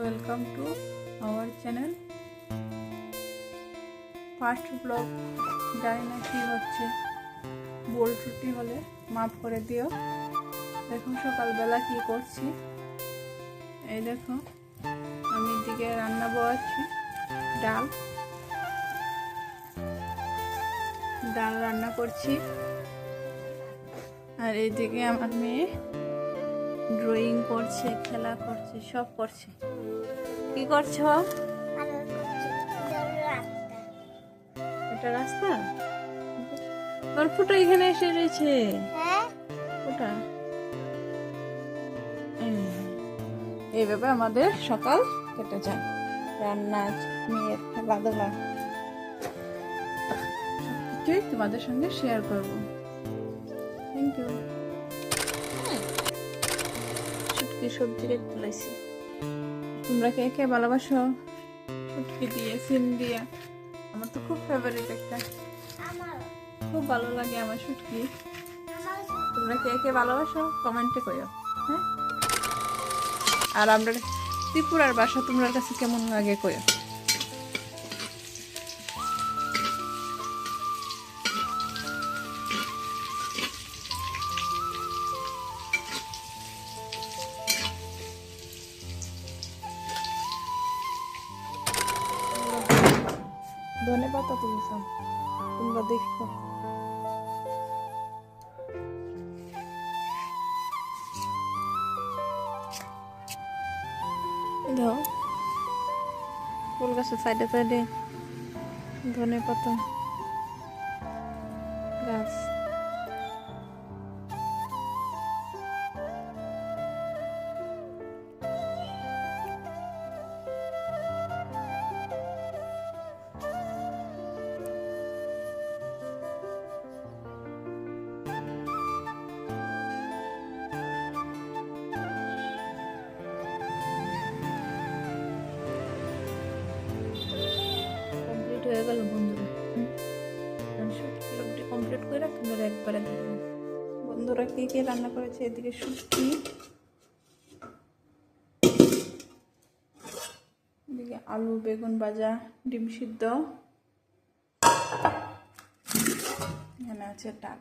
Welcome to our channel. First blog, জানি না কি হচ্ছে, ভুল ত্রুটি হলে মাফ করে দিও। দেখো সকালবেলা কি করছি, এই দেখো আমি এদিকে রান্না বসাচ্ছি, ডাল রান্না করছি। আর এইদিকে আমার মেয়ে ড্রয়িং করছে, খেলা করছে, সব করছে। কি করছো? এটা রাস্তা, তোর ফুটো এখানে এসে রয়েছে। ফুটা এইভাবে আমাদের সকাল কেটে যায়। রান্না, মেয়ের খেলাধুলা, সবকিছুই তোমাদের সঙ্গে শেয়ার করব। Thank you. শুটকি সবজি কেটে তুলেছি। তোমরা কে কে ভালোবাসো শুটকি দিয়ে, সিম দিয়ে? আমার তো খুব ফেভারিট একটা, খুব ভালো লাগে আমার শুটকি। তোমরা কে কে ভালোবাসো কমেন্টে কইও। হ্যাঁ, আর আমরা ত্রিপুরার ভাষা তোমার কাছে কেমন লাগে কইও। ধনে পাতা তুলছাম, তোমরা দেখো। দাও, ফুল গাছের সাইডে সাইডে ধনে পাতা গাছ। হয়ে গেল বন্ধুরা, শুটকি কমপ্লিট করে তোমরা একবারে দেখো। বন্ধুরা কে কে রান্না করেছে? এদিকে শুটকি, এদিকে আলু বেগুন ভাজা, ডিম সিদ্ধ, এখানে আছে ডাল।